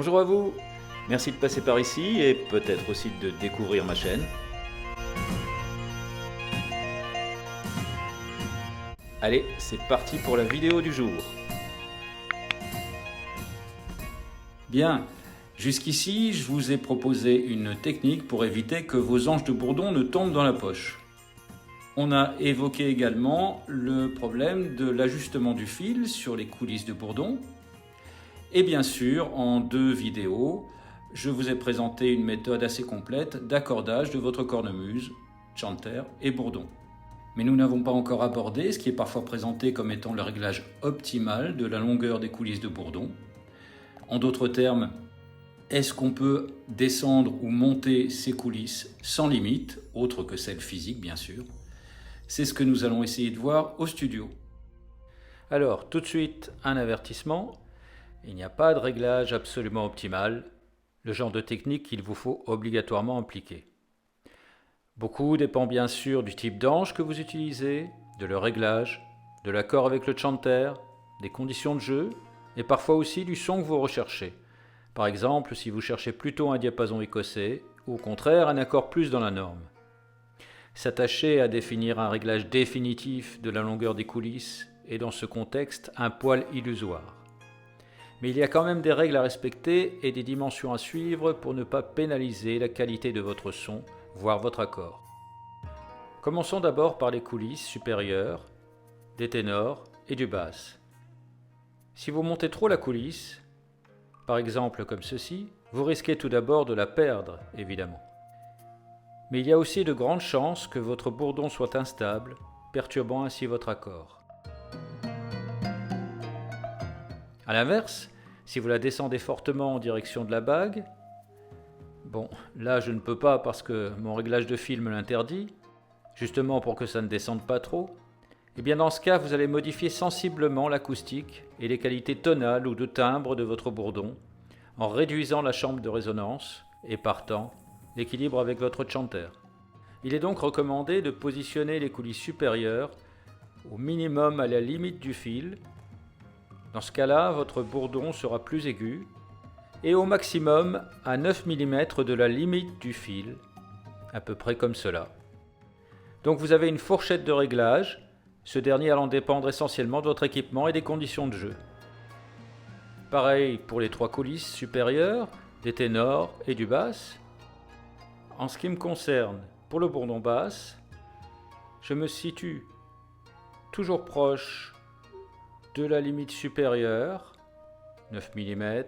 Bonjour à vous, merci de passer par ici et peut-être aussi de découvrir ma chaîne. Allez, c'est parti pour la vidéo du jour. Bien, jusqu'ici, je vous ai proposé une technique pour éviter que vos anges de bourdon ne tombent dans la poche. On a évoqué également le problème de l'ajustement du fil sur les coulisses de bourdon. Et bien sûr, en 2 vidéos, je vous ai présenté une méthode assez complète d'accordage de votre cornemuse, chanter et bourdon. Mais nous n'avons pas encore abordé ce qui est parfois présenté comme étant le réglage optimal de la longueur des coulisses de bourdon. En d'autres termes, est-ce qu'on peut descendre ou monter ces coulisses sans limite, autre que celle physique bien sûr? C'est ce que nous allons essayer de voir au studio. Alors, tout de suite, un avertissement. Il n'y a pas de réglage absolument optimal, le genre de technique qu'il vous faut obligatoirement appliquer. Beaucoup dépend bien sûr du type d'ange que vous utilisez, de leur réglage, de l'accord avec le chanter, des conditions de jeu et parfois aussi du son que vous recherchez. Par exemple, si vous cherchez plutôt un diapason écossais ou au contraire un accord plus dans la norme. S'attacher à définir un réglage définitif de la longueur des coulisses est dans ce contexte un poil illusoire. Mais il y a quand même des règles à respecter et des dimensions à suivre pour ne pas pénaliser la qualité de votre son, voire votre accord. Commençons d'abord par les coulisses supérieures, des ténors et du basse. Si vous montez trop la coulisse, par exemple comme ceci, vous risquez tout d'abord de la perdre, évidemment. Mais il y a aussi de grandes chances que votre bourdon soit instable, perturbant ainsi votre accord. A l'inverse, si vous la descendez fortement en direction de la bague, bon, là je ne peux pas parce que mon réglage de fil me l'interdit, justement pour que ça ne descende pas trop, et bien dans ce cas vous allez modifier sensiblement l'acoustique et les qualités tonales ou de timbre de votre bourdon, en réduisant la chambre de résonance et partant, l'équilibre avec votre chanter. Il est donc recommandé de positionner les coulisses supérieures au minimum à la limite du fil. Dans ce cas-là, votre bourdon sera plus aigu et au maximum à 9 mm de la limite du fil, à peu près comme cela. Donc vous avez une fourchette de réglage, ce dernier allant dépendre essentiellement de votre équipement et des conditions de jeu. Pareil pour les 3 coulisses supérieures, des ténors et du basse. En ce qui me concerne, pour le bourdon basse, je me situe toujours proche de la limite supérieure, 9 mm,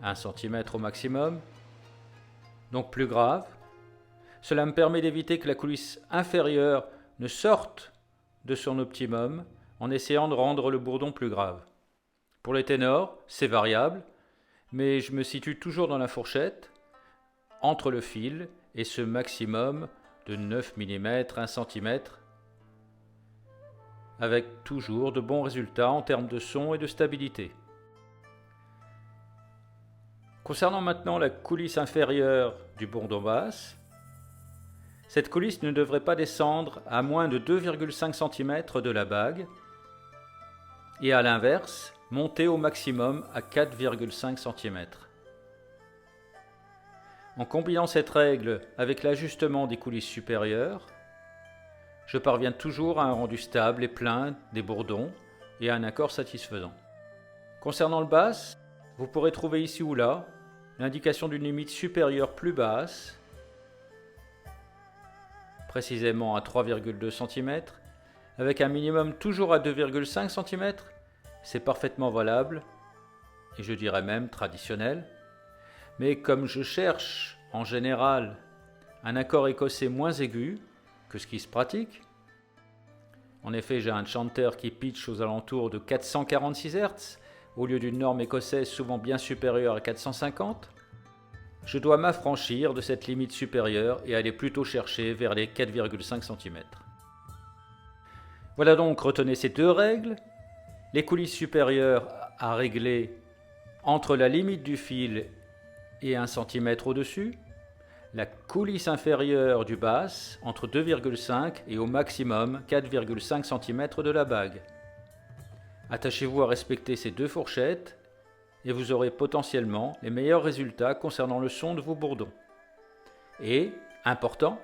1 cm au maximum, donc plus grave. Cela me permet d'éviter que la coulisse inférieure ne sorte de son optimum en essayant de rendre le bourdon plus grave. Pour les ténors, c'est variable, mais je me situe toujours dans la fourchette, entre le fil et ce maximum de 9 mm, 1 cm, avec toujours de bons résultats en termes de son et de stabilité. Concernant maintenant la coulisse inférieure du bourdon basse, cette coulisse ne devrait pas descendre à moins de 2,5 cm de la bague et à l'inverse, monter au maximum à 4,5 cm. En combinant cette règle avec l'ajustement des coulisses supérieures, je parviens toujours à un rendu stable et plein des bourdons et à un accord satisfaisant. Concernant le basse, vous pourrez trouver ici ou là l'indication d'une limite supérieure plus basse, précisément à 3,2 cm, avec un minimum toujours à 2,5 cm, c'est parfaitement valable et je dirais même traditionnel. Mais comme je cherche en général un accord écossais moins aigu que ce qui se pratique, en effet j'ai un chanter qui pitch aux alentours de 446 Hz au lieu d'une norme écossaise souvent bien supérieure à 450, je dois m'affranchir de cette limite supérieure et aller plutôt chercher vers les 4,5 cm. Voilà donc, retenez ces 2 règles. Les coulisses supérieures à régler entre la limite du fil et 1 cm au-dessus, la coulisse inférieure du basse entre 2,5 et au maximum 4,5 cm de la bague. Attachez-vous à respecter ces 2 fourchettes et vous aurez potentiellement les meilleurs résultats concernant le son de vos bourdons. Et, important,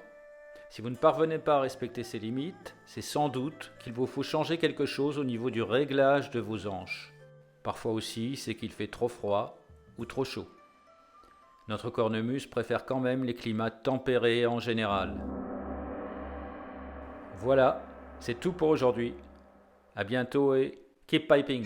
si vous ne parvenez pas à respecter ces limites, c'est sans doute qu'il vous faut changer quelque chose au niveau du réglage de vos hanches. Parfois aussi, c'est qu'il fait trop froid ou trop chaud. Notre cornemuse préfère quand même les climats tempérés en général. Voilà, c'est tout pour aujourd'hui. À bientôt et keep piping!